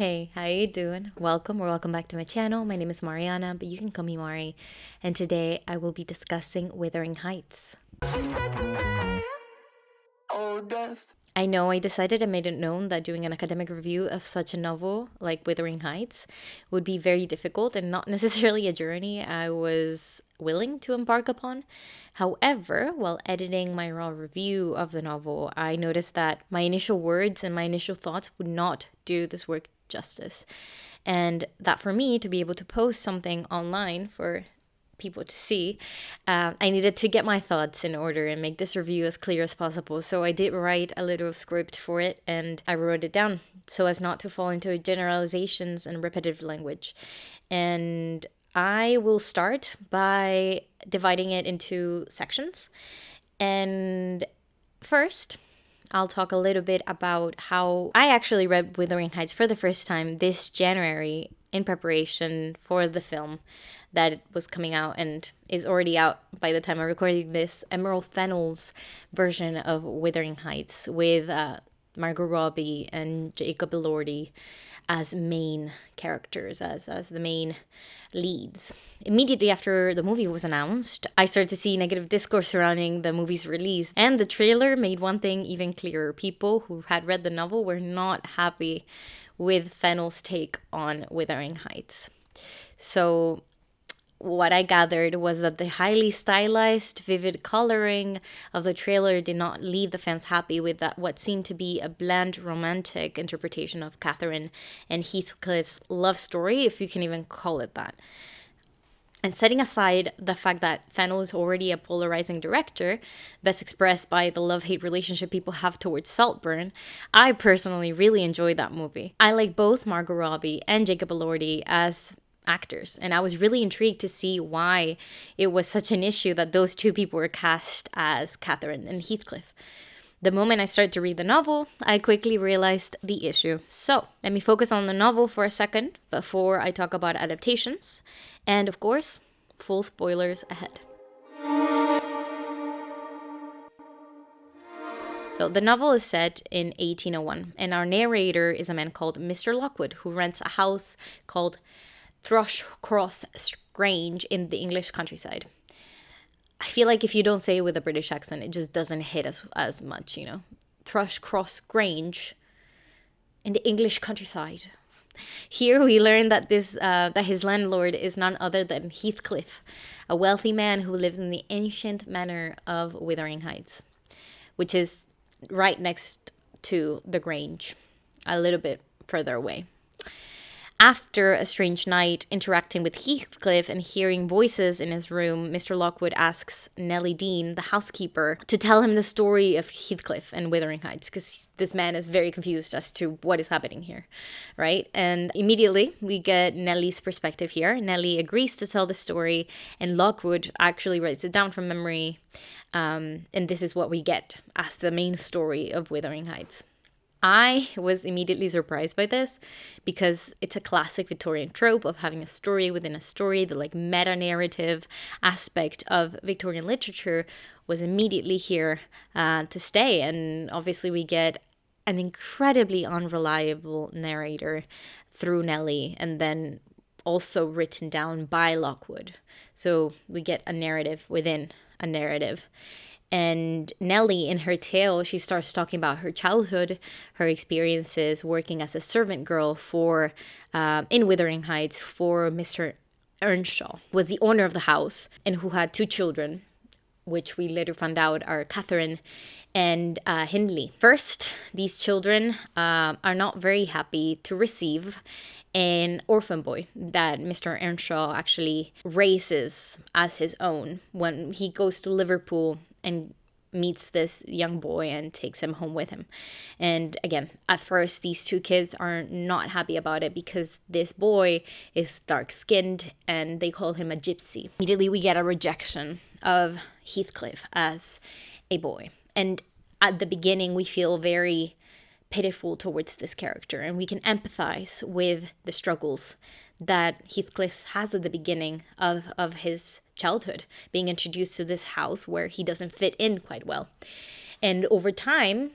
Hey, how you doing? Welcome or welcome back to my channel. My name is Mariana, but you can call me Mari. And today I will be discussing Wuthering Heights. She said to me, "Oh, death." I know I decided and made it known that doing an academic review of such a novel like Wuthering Heights would be very difficult and not necessarily a journey I was willing to embark upon. However, while editing my raw review of the novel, I noticed that my initial words and my initial thoughts would not do this work justice. And that for me to be able to post something online for people to see, I needed to get my thoughts in order and make this review as clear as possible. So I did write a little script for it and I wrote it down so as not to fall into generalizations and repetitive language. And I will start by dividing it into sections. And first, I'll talk a little bit about how I actually read Wuthering Heights for the first time this January in preparation for the film that was coming out and is already out by the time I'm recording this. Emerald Fennell's version of Wuthering Heights with Margot Robbie and Jacob Elordi as main characters, as the main leads. Immediately after the movie was announced, I started to see negative discourse surrounding the movie's release, and the trailer made one thing even clearer. People who had read the novel were not happy with Fennell's take on Wuthering Heights. So what I gathered was that the highly stylized, vivid coloring of the trailer did not leave the fans happy with that what seemed to be a bland romantic interpretation of Catherine and Heathcliff's love story, if you can even call it that. And setting aside the fact that Fennell is already a polarizing director, best expressed by the love-hate relationship people have towards Saltburn, I personally really enjoyed that movie. I like both Margot Robbie and Jacob Elordi as actors, and I was really intrigued to see why it was such an issue that those two people were cast as Catherine and Heathcliff. The moment I started to read the novel, I quickly realized the issue. So let me focus on the novel for a second before I talk about adaptations, and of course, full spoilers ahead. So the novel is set in 1801, and our narrator is a man called Mr. Lockwood, who rents a house called Thrushcross Grange in the English countryside. I feel like if you don't say it with a British accent, it just doesn't hit as much, you know. Thrushcross Grange in the English countryside. Here we learn that his landlord is none other than Heathcliff, a wealthy man who lives in the ancient manor of Wuthering Heights, which is right next to the Grange, a little bit further away. After a strange night interacting with Heathcliff and hearing voices in his room, Mr. Lockwood asks Nellie Dean, the housekeeper, to tell him the story of Heathcliff and Wuthering Heights, because this man is very confused as to what is happening here, right? And immediately we get Nellie's perspective here. Nellie agrees to tell the story, and Lockwood actually writes it down from memory, and this is what we get as the main story of Wuthering Heights. I was immediately surprised by this because it's a classic Victorian trope of having a story within a story. The meta-narrative aspect of Victorian literature was immediately here to stay. And obviously we get an incredibly unreliable narrator through Nellie, and then also written down by Lockwood. So we get a narrative within a narrative. And Nellie, in her tale, she starts talking about her childhood, her experiences working as a servant girl in Wuthering Heights for Mr. Earnshaw, was the owner of the house and who had two children, which we later found out are Catherine and Hindley. First, these children are not very happy to receive an orphan boy that Mr. Earnshaw actually raises as his own when he goes to Liverpool and meets this young boy and takes him home with him. And again, at first, these two kids are not happy about it because this boy is dark-skinned and they call him a gypsy. Immediately, we get a rejection of Heathcliff as a boy. And at the beginning, we feel very pitiful towards this character, and we can empathize with the struggles that Heathcliff has at the beginning of his childhood, being introduced to this house where he doesn't fit in quite well. And over time,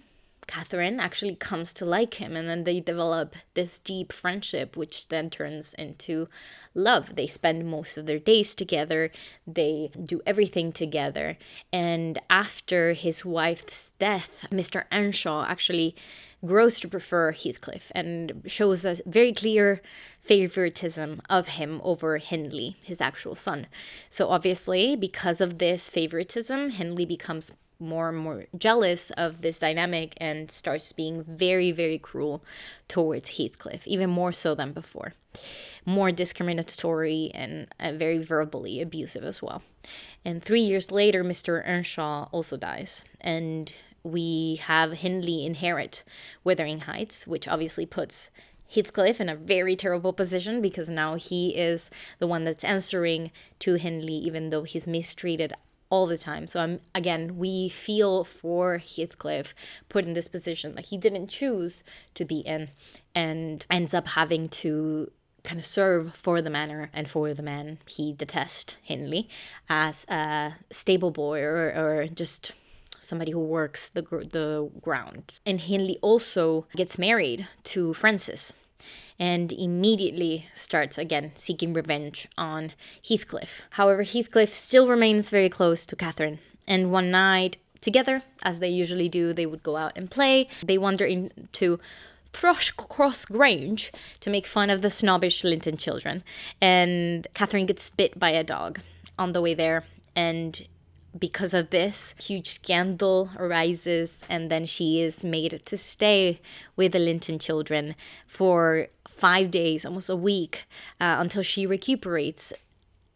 Catherine actually comes to like him, and then they develop this deep friendship, which then turns into love. They spend most of their days together, they do everything together, and after his wife's death, Mr. Earnshaw actually grows to prefer Heathcliff and shows a very clear favoritism of him over Hindley, his actual son. So obviously, because of this favoritism, Hindley becomes more and more jealous of this dynamic and starts being very, very cruel towards Heathcliff, even more so than before. More discriminatory and very verbally abusive as well. And 3 years later, Mr. Earnshaw also dies, and we have Hindley inherit Wuthering Heights, which obviously puts Heathcliff in a very terrible position, because now he is the one that's answering to Hindley, even though he's mistreated all the time. So again, we feel for Heathcliff put in this position that he didn't choose to be in, and ends up having to kind of serve for the manor and for the man he detests, Hindley, as a stable boy or just somebody who works the ground. And Hindley also gets married to Frances, and immediately starts again seeking revenge on Heathcliff. However, Heathcliff still remains very close to Catherine, and one night together, as they usually do, they would go out and play. They wander into Thrushcross Grange to make fun of the snobbish Linton children, and Catherine gets bit by a dog on the way there, and because of this, huge scandal arises, and then she is made to stay with the Linton children for 5 days, almost a week, until she recuperates,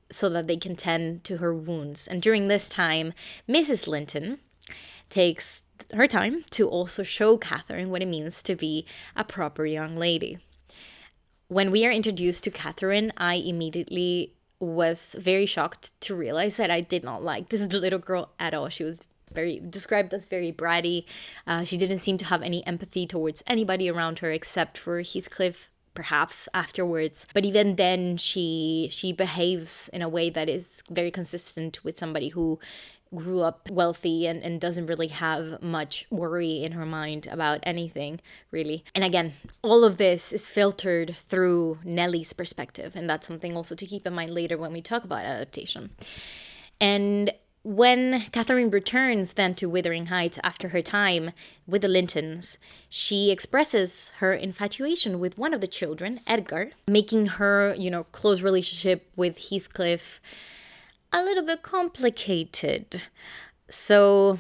so that they can tend to her wounds. And during this time, Mrs. Linton takes her time to also show Catherine what it means to be a proper young lady. When we are introduced to Catherine, I immediately was very shocked to realize that I did not like this little girl at all. She was described as very bratty. She didn't seem to have any empathy towards anybody around her except for Heathcliff, perhaps afterwards. But even then, she behaves in a way that is very consistent with somebody who grew up wealthy and doesn't really have much worry in her mind about anything, really. And again, all of this is filtered through Nellie's perspective, and that's something also to keep in mind later when we talk about adaptation. And when Catherine returns then to Wuthering Heights after her time with the Lintons, she expresses her infatuation with one of the children, Edgar, making her, close relationship with Heathcliff a little bit complicated. So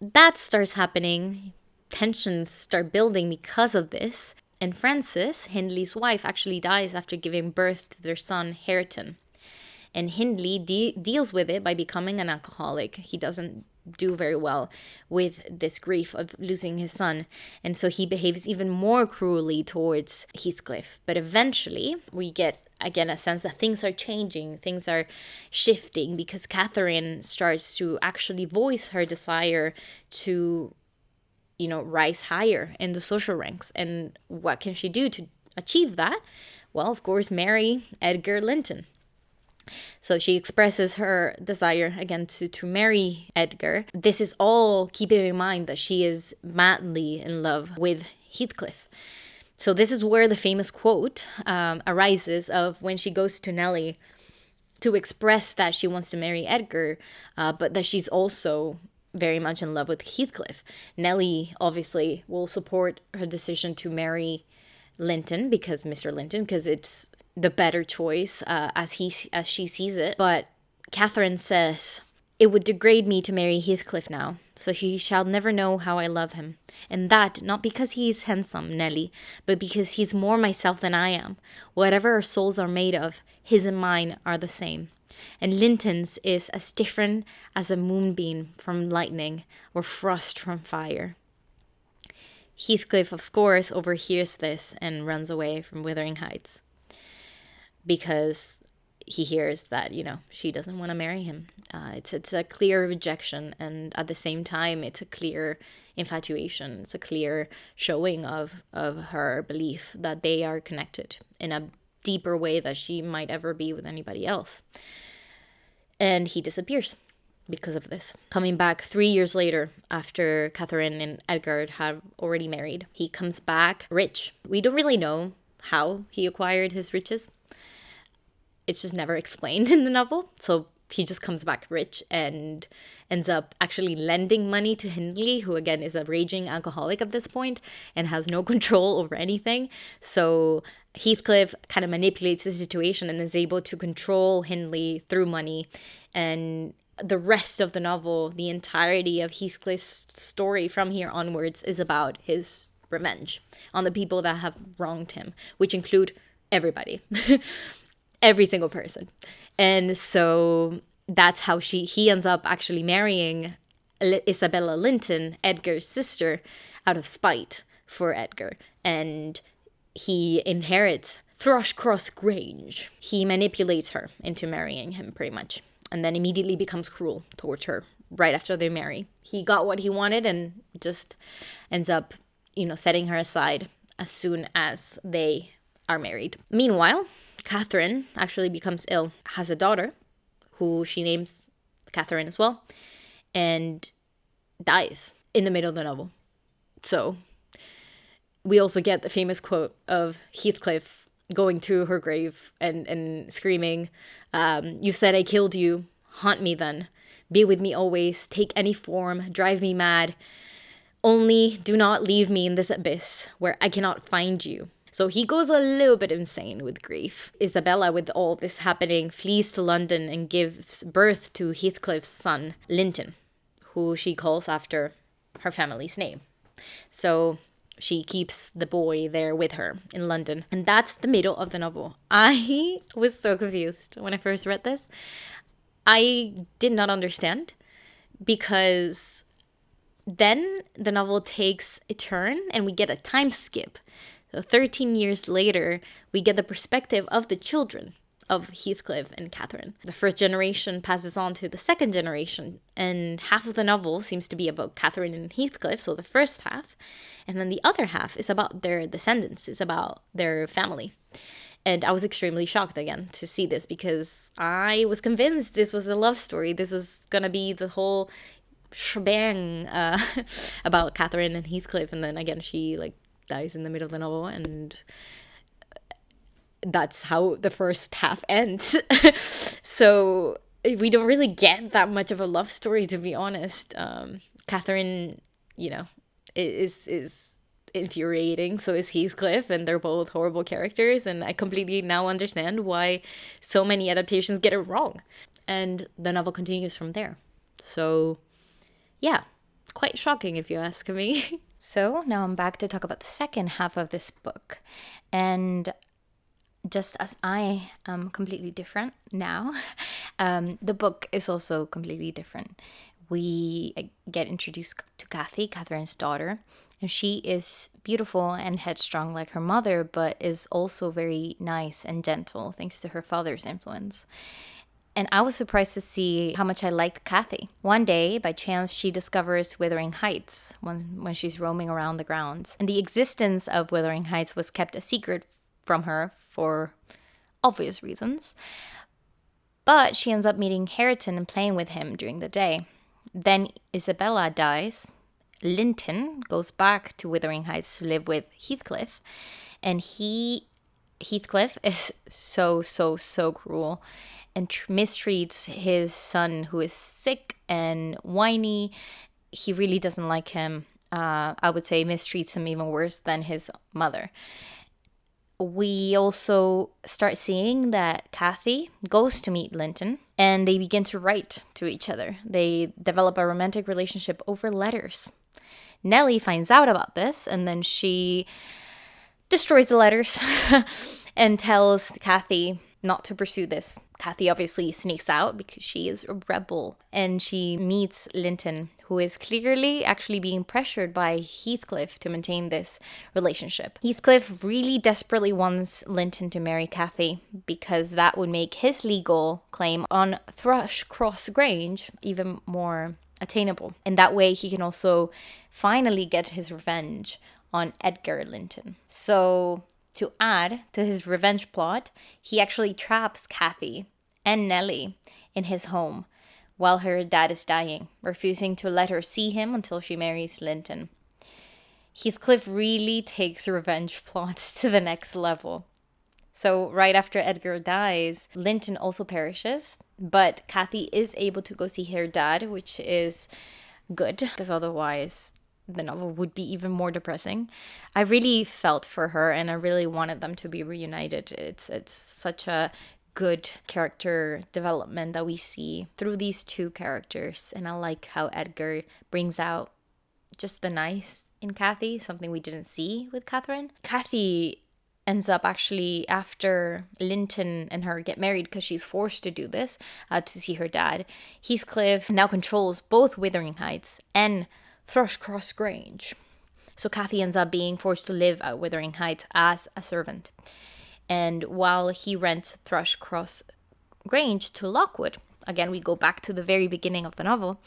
that starts happening. Tensions start building because of this. And Frances, Hindley's wife, actually dies after giving birth to their son, Hareton. And Hindley deals with it by becoming an alcoholic. He doesn't do very well with this grief of losing his son. And so he behaves even more cruelly towards Heathcliff. But eventually, we get again a sense that things are changing, things are shifting, because Catherine starts to actually voice her desire to, rise higher in the social ranks. And what can she do to achieve that? Well, of course, marry Edgar Linton. So she expresses her desire again to marry Edgar. This is all keeping in mind that she is madly in love with Heathcliff. So this is where the famous quote arises of when she goes to Nellie to express that she wants to marry Edgar, but that she's also very much in love with Heathcliff. Nellie obviously will support her decision to marry Linton, because it's the better choice as she sees it. But Catherine says, "It would degrade me to marry Heathcliff now, so he shall never know how I love him. And that, not because he is handsome, Nelly, but because he's more myself than I am. Whatever our souls are made of, his and mine are the same. And Linton's is as different as a moonbeam from lightning, or frost from fire." Heathcliff, of course, overhears this and runs away from Wuthering Heights, because he hears that, she doesn't want to marry him. It's a clear rejection, and at the same time, it's a clear infatuation. It's a clear showing of her belief that they are connected in a deeper way that she might ever be with anybody else. And he disappears. because of this. Coming back 3 years later, after Catherine and Edgar have already married, he comes back rich. We don't really know how he acquired his riches. It's just never explained in the novel. So he just comes back rich and ends up actually lending money to Hindley, who again is a raging alcoholic at this point and has no control over anything. So Heathcliff kind of manipulates the situation and is able to control Hindley through money. And the rest of the novel, the entirety of Heathcliff's story from here onwards, is about his revenge on the people that have wronged him, which include everybody. Every single person. And so that's how he ends up actually marrying Isabella Linton, Edgar's sister, out of spite for Edgar. And he inherits Thrushcross Grange. He manipulates her into marrying him, pretty much, and then immediately becomes cruel towards her right after they marry. He got what he wanted and just ends up, setting her aside as soon as they are married. Meanwhile, Catherine actually becomes ill, has a daughter who she names Catherine as well, and dies in the middle of the novel. So we also get the famous quote of Heathcliff going to her grave and screaming, "You said I killed you. Haunt me then. Be with me always. Take any form. Drive me mad. Only do not leave me in this abyss where I cannot find you." So he goes a little bit insane with grief. Isabella, with all this happening, flees to London and gives birth to Heathcliff's son, Linton, who she calls after her family's name. So she keeps the boy there with her in London. And that's the middle of the novel. I was so confused when I first read this. I did not understand, because then the novel takes a turn and we get a time skip. So 13 years later, we get the perspective of the children of Heathcliff and Catherine. The first generation passes on to the second generation, and half of the novel seems to be about Catherine and Heathcliff, so the first half, and then the other half is about their descendants, is about their family. And I was extremely shocked again to see this, because I was convinced this was a love story. This was gonna be the whole shebang about Catherine and Heathcliff, and then again she dies in the middle of the novel, and that's how the first half ends. So we don't really get that much of a love story, to be honest. Catherine, is infuriating, so is Heathcliff, and they're both horrible characters, and I completely now understand why so many adaptations get it wrong. And the novel continues from there. So yeah, quite shocking if you ask me. So now I'm back to talk about the second half of this book. And just as I am completely different now, the book is also completely different. We get introduced to Kathy, Catherine's daughter, and she is beautiful and headstrong like her mother, but is also very nice and gentle thanks to her father's influence. And I was surprised to see how much I liked Kathy. One day, by chance, she discovers Wuthering Heights when she's roaming around the grounds. And the existence of Wuthering Heights was kept a secret from her for obvious reasons. But she ends up meeting Hareton and playing with him during the day. Then Isabella dies. Linton goes back to Wuthering Heights to live with Heathcliff. And Heathcliff is so cruel and mistreats his son, who is sick and whiny. He really doesn't like him. I would say mistreats him even worse than his mother. We also start seeing that Kathy goes to meet Linton, and they begin to write to each other. They develop a romantic relationship over letters. Nellie finds out about this, and then she destroys the letters and tells Kathy not to pursue this. Kathy obviously sneaks out because she is a rebel, and she meets Linton, who is clearly actually being pressured by Heathcliff to maintain this relationship. Heathcliff really desperately wants Linton to marry Kathy because that would make his legal claim on Thrushcross Grange even more attainable. And that way he can also finally get his revenge on Edgar Linton. So to add to his revenge plot, he actually traps Kathy and Nellie in his home while her dad is dying, refusing to let her see him until she marries Linton. Heathcliff really takes revenge plots to the next level. So right after Edgar dies, Linton also perishes, but Kathy is able to go see her dad, which is good, because otherwise the novel would be even more depressing. I really felt for her, and I really wanted them to be reunited. It's such a good character development that we see through these two characters, and I like how Edgar brings out just the nice in Kathy, something we didn't see with Catherine. Kathy ends up actually, after Linton and her get married, because she's forced to do this, to see her dad, Heathcliff now controls both Wuthering Heights and Thrushcross Grange. So Kathy ends up being forced to live at Wuthering Heights as a servant. And while he rents Thrushcross Grange to Lockwood, again, we go back to the very beginning of the novel,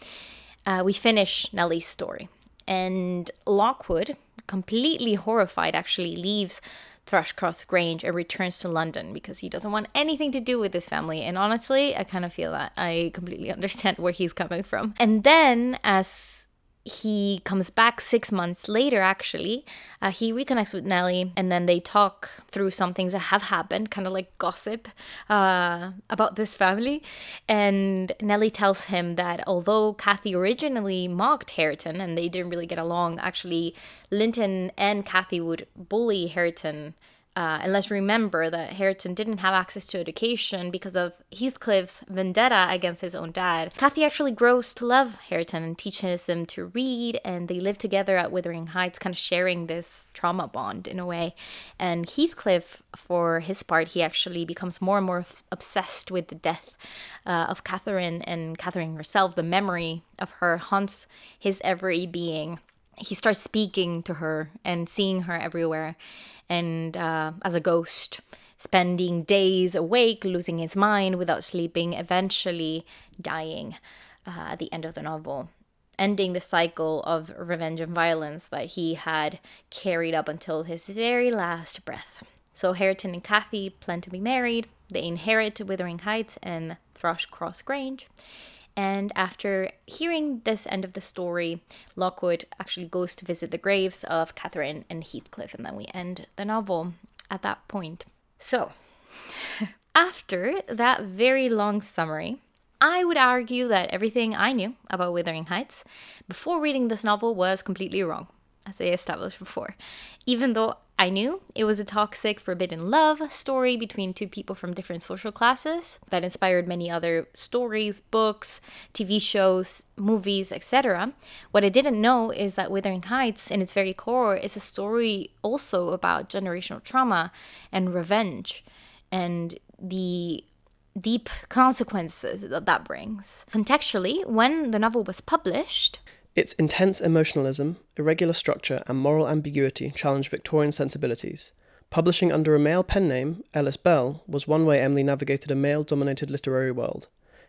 we finish Nellie's story. And Lockwood, completely horrified, actually leaves Thrushcross Grange and returns to London because he doesn't want anything to do with his family. And honestly, I kind of feel that. I completely understand where he's coming from. And then as he comes back 6 months later, actually, he reconnects with Nellie, and then they talk through some things that have happened, kind of like gossip about this family. And Nellie tells him that although Kathy originally mocked Hareton and they didn't really get along, actually Linton and Kathy would bully Hareton. And let's remember that Hareton didn't have access to education because of Heathcliff's vendetta against his own dad. Kathy actually grows to love Hareton and teaches him to read, and they live together at Wuthering Heights, kind of sharing this trauma bond in a way. And Heathcliff, for his part, he actually becomes more and more obsessed with the death of Catherine, and Catherine herself. The memory of her haunts his every being. He starts speaking to her and seeing her everywhere, and as a ghost, spending days awake, losing his mind without sleeping, eventually dying at the end of the novel, ending the cycle of revenge and violence that he had carried up until his very last breath. So Hareton and Kathy plan to be married. They inherit Wuthering Heights and Thrushcross Grange. And after hearing this end of the story, Lockwood actually goes to visit the graves of Catherine and Heathcliff, and then we end the novel at that point. So, after that very long summary, I would argue that everything I knew about Wuthering Heights before reading this novel was completely wrong, as I established before. Even though I knew it was a toxic, forbidden love story between two people from different social classes that inspired many other stories, books, TV shows, movies, etc. What I didn't know is that Wuthering Heights, in its very core, is a story also about generational trauma and revenge and the deep consequences that brings. Contextually, when the novel was published, its intense emotionalism, irregular structure, and moral ambiguity challenged Victorian sensibilities. Publishing under a male pen name, Ellis Bell, was one way Emily navigated a male-dominated literary world.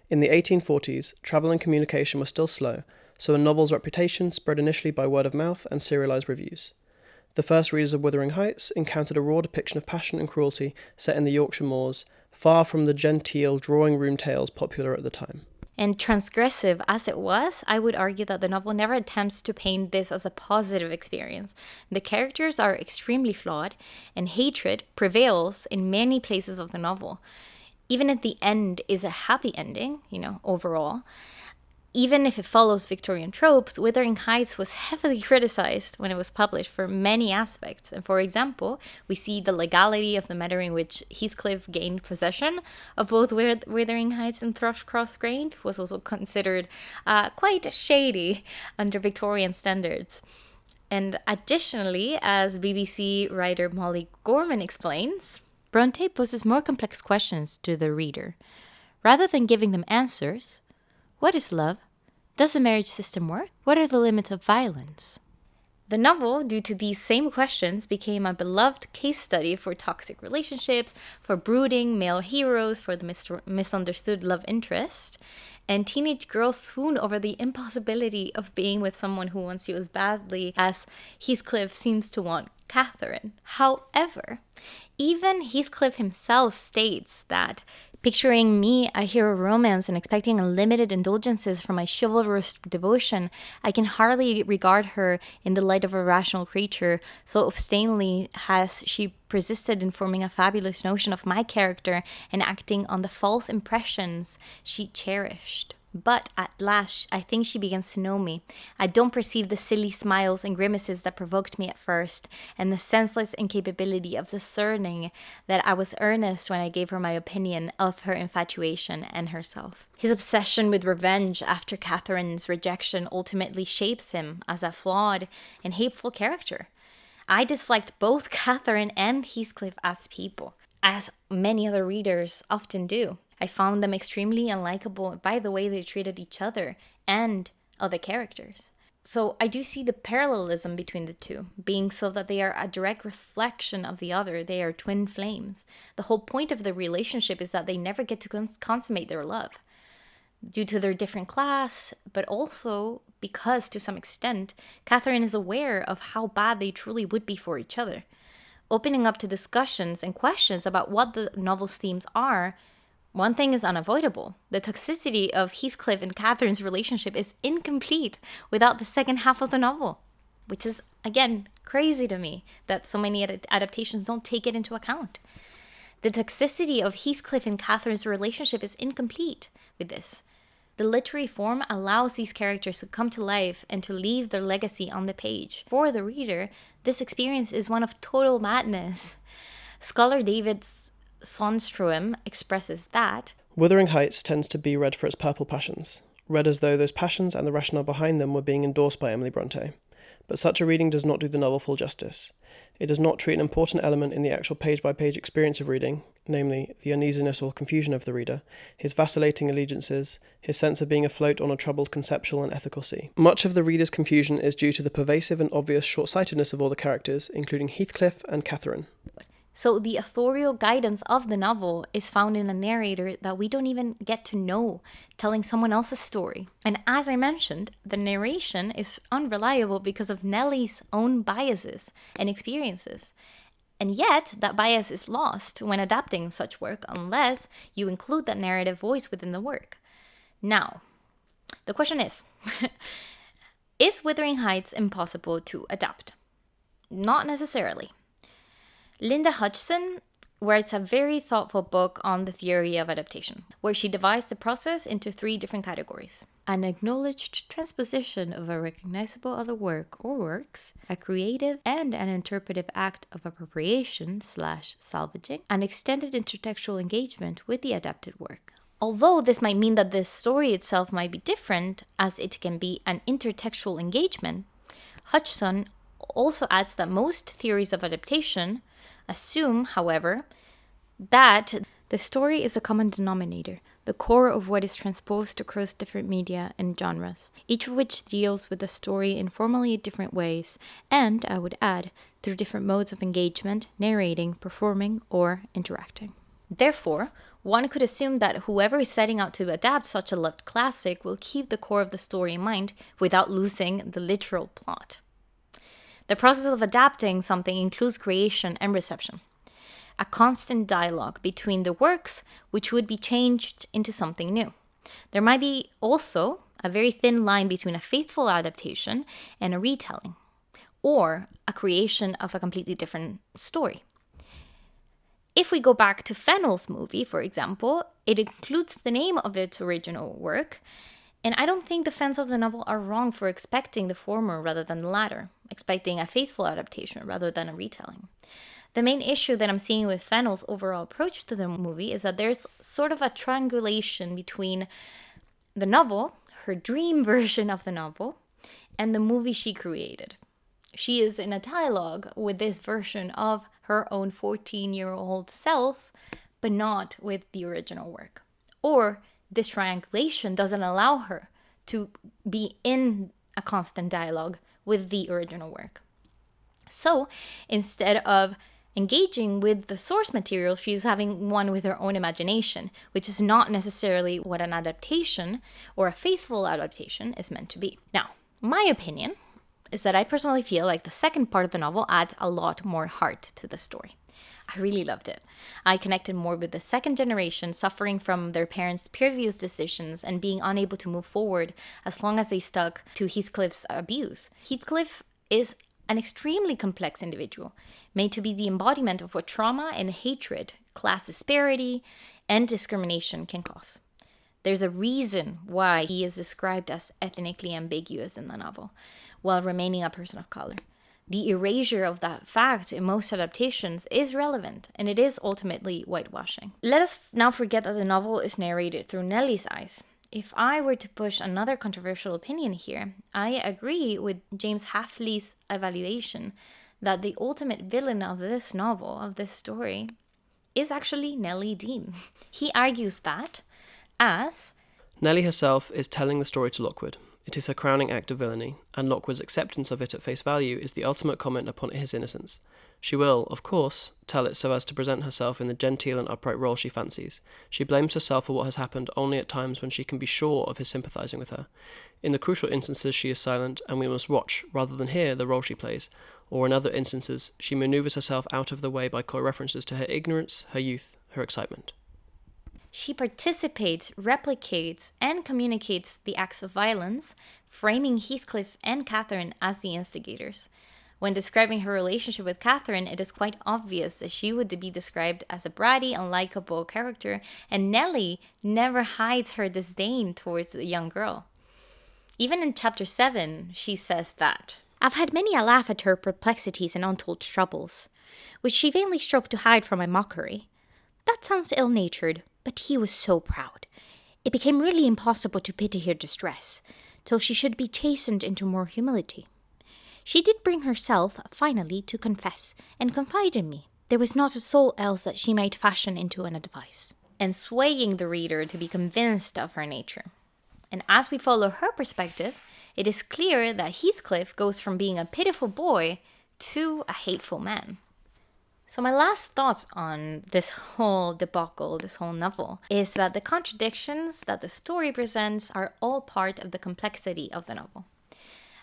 In the 1840s, travel and communication were still slow, so a novel's reputation spread initially by word of mouth and serialized reviews. The first readers of Wuthering Heights encountered a raw depiction of passion and cruelty set in the Yorkshire moors, far from the genteel drawing-room tales popular at the time. And transgressive as it was, I would argue that the novel never attempts to paint this as a positive experience. The characters are extremely flawed, and hatred prevails in many places of the novel. Even if the end is a happy ending, overall, even if it follows Victorian tropes, Wuthering Heights was heavily criticized when it was published for many aspects. And for example, we see the legality of the manner in which Heathcliff gained possession of both Wuthering Heights and Thrushcross Grange was also considered quite shady under Victorian standards. And additionally, as BBC writer Molly Gorman explains, Bronte poses more complex questions to the reader. Rather than giving them answers, what is love? Does the marriage system work? What are the limits of violence? The novel, due to these same questions, became a beloved case study for toxic relationships, for brooding male heroes, for the misunderstood love interest, and teenage girls swoon over the impossibility of being with someone who wants you as badly as Heathcliff seems to want Catherine. However, even Heathcliff himself states that Picturing me, a hero romance, and expecting unlimited indulgences from my chivalrous devotion, I can hardly regard her in the light of a rational creature, so obstinately has she persisted in forming a fabulous notion of my character and acting on the false impressions she cherished. But at last, I think she begins to know me. I don't perceive the silly smiles and grimaces that provoked me at first, and the senseless incapability of discerning that I was earnest when I gave her my opinion of her infatuation and herself. His obsession with revenge after Catherine's rejection ultimately shapes him as a flawed and hateful character. I disliked both Catherine and Heathcliff as people, as many other readers often do. I found them extremely unlikable by the way they treated each other and other characters. So I do see the parallelism between the two, being so that they are a direct reflection of the other. They are twin flames. The whole point of the relationship is that they never get to consummate their love due to their different class, but also because, to some extent, Catherine is aware of how bad they truly would be for each other. Opening up to discussions and questions about what the novel's themes are, one thing is unavoidable. The toxicity of Heathcliff and Catherine's relationship is incomplete without the second half of the novel, which is, again, crazy to me that so many adaptations don't take it into account. The toxicity of Heathcliff and Catherine's relationship is incomplete with this. The literary form allows these characters to come to life and to leave their legacy on the page. For the reader, this experience is one of total madness. Scholar David Sonnstrom expresses that Wuthering Heights tends to be read for its purple passions, read as though those passions and the rationale behind them were being endorsed by Emily Bronte. But such a reading does not do the novel full justice. It does not treat an important element in the actual page-by-page experience of reading, namely the uneasiness or confusion of the reader, his vacillating allegiances, his sense of being afloat on a troubled conceptual and ethical sea. Much of the reader's confusion is due to the pervasive and obvious short-sightedness of all the characters, including Heathcliff and Catherine. So the authorial guidance of the novel is found in a narrator that we don't even get to know, telling someone else's story. And as I mentioned, the narration is unreliable because of Nellie's own biases and experiences. And yet, that bias is lost when adapting such work unless you include that narrative voice within the work. Now, the question is Wuthering Heights impossible to adapt? Not necessarily. Linda Hudson writes a very thoughtful book on the theory of adaptation, where she divides the process into 3 different categories. An acknowledged transposition of a recognizable other work or works, a creative and an interpretive act of appropriation/salvaging, an extended intertextual engagement with the adapted work. Although this might mean that the story itself might be different, as it can be an intertextual engagement, Hudson also adds that most theories of adaptation assume, however, that the story is a common denominator, the core of what is transposed across different media and genres, each of which deals with the story in formally different ways, and, I would add, through different modes of engagement, narrating, performing, or interacting. Therefore, one could assume that whoever is setting out to adapt such a loved classic will keep the core of the story in mind without losing the literal plot. The process of adapting something includes creation and reception, a constant dialogue between the works which would be changed into something new. There might be also a very thin line between a faithful adaptation and a retelling, or a creation of a completely different story. If we go back to Fennell's movie, for example, it includes the name of its original work, and I don't think the fans of the novel are wrong for expecting the former rather than the latter, expecting a faithful adaptation rather than a retelling. The main issue that I'm seeing with Fennell's overall approach to the movie is that there's sort of a triangulation between the novel, her dream version of the novel, and the movie she created. She is in a dialogue with this version of her own 14-year-old self, but not with the original work. Or this triangulation doesn't allow her to be in a constant dialogue with the original work. So instead of engaging with the source material, she's having one with her own imagination, which is not necessarily what an adaptation or a faithful adaptation is meant to be. Now, my opinion is that I personally feel like the second part of the novel adds a lot more heart to the story. I really loved it. I connected more with the second generation suffering from their parents' previous decisions and being unable to move forward as long as they stuck to Heathcliff's abuse. Heathcliff is an extremely complex individual, made to be the embodiment of what trauma and hatred, class disparity, and discrimination can cause. There's a reason why he is described as ethnically ambiguous in the novel, while remaining a person of color. The erasure of that fact in most adaptations is relevant, and it is ultimately whitewashing. Let us now forget that the novel is narrated through Nellie's eyes. If I were to push another controversial opinion here, I agree with James Hafley's evaluation that the ultimate villain of this novel, of this story, is actually Nellie Dean. He argues that as Nellie herself is telling the story to Lockwood. It is her crowning act of villainy, and Lockwood's acceptance of it at face value is the ultimate comment upon his innocence. She will, of course, tell it so as to present herself in the genteel and upright role she fancies. She blames herself for what has happened only at times when she can be sure of his sympathising with her. In the crucial instances she is silent, and we must watch, rather than hear, the role she plays, or in other instances she manoeuvres herself out of the way by coy references to her ignorance, her youth, her excitement. She participates, replicates, and communicates the acts of violence, framing Heathcliff and Catherine as the instigators. When describing her relationship with Catherine, it is quite obvious that she would be described as a bratty, unlikable character, and Nellie never hides her disdain towards the young girl. Even in chapter 7, she says that, "I've had many a laugh at her perplexities and untold troubles, which she vainly strove to hide from my mockery. That sounds ill-natured, but he was so proud. It became really impossible to pity her distress, till she should be chastened into more humility. She did bring herself, finally, to confess, and confide in me. There was not a soul else that she might fashion into an advice," and swaying the reader to be convinced of her nature. And as we follow her perspective, it is clear that Heathcliff goes from being a pitiful boy to a hateful man. So my last thoughts on this whole debacle, this whole novel, is that the contradictions that the story presents are all part of the complexity of the novel.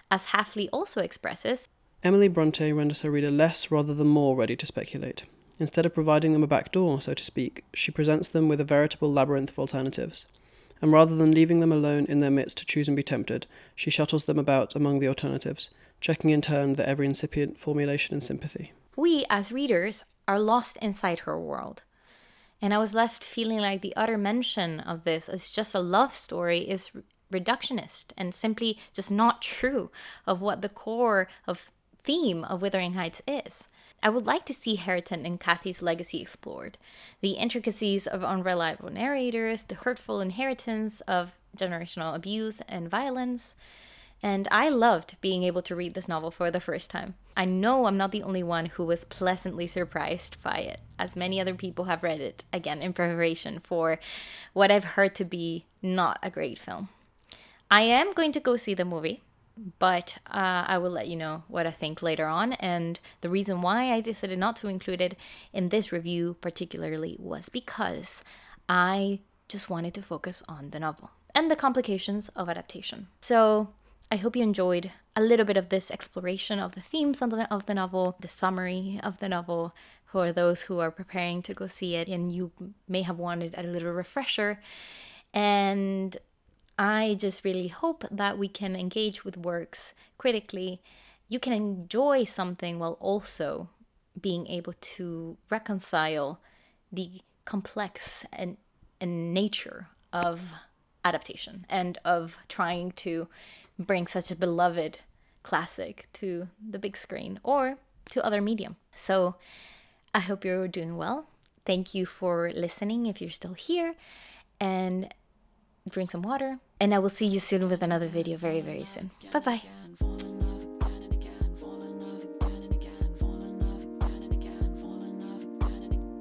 As Hafley also expresses, Emily Bronte renders her reader less rather than more ready to speculate. Instead of providing them a back door, so to speak, she presents them with a veritable labyrinth of alternatives. And rather than leaving them alone in their midst to choose and be tempted, she shuttles them about among the alternatives, checking in turn their every incipient formulation and sympathy. we as readers are lost inside her world. And I was left feeling like the utter mention of this as just a love story is reductionist and simply just not true of what the core of theme of Wuthering Heights is. I would like to see Hareton and Kathy's legacy explored, the intricacies of unreliable narrators, the hurtful inheritance of generational abuse and violence. And I loved being able to read this novel for the first time. I know I'm not the only one who was pleasantly surprised by it, as many other people have read it, again, in preparation for what I've heard to be not a great film. I am going to go see the movie, but I will let you know what I think later on. And the reason why I decided not to include it in this review particularly was because I just wanted to focus on the novel and the complications of adaptation. So I hope you enjoyed a little bit of this exploration of the themes of the novel, the summary of the novel for those who are preparing to go see it and you may have wanted a little refresher. And I just really hope that we can engage with works critically. You can enjoy something while also being able to reconcile the complex and nature of adaptation and of trying to bring such a beloved classic to the big screen or to other medium. So I hope you're doing well. Thank you for listening if you're still here, and drink some water. And I will see you soon with another video very, very soon. Bye-bye.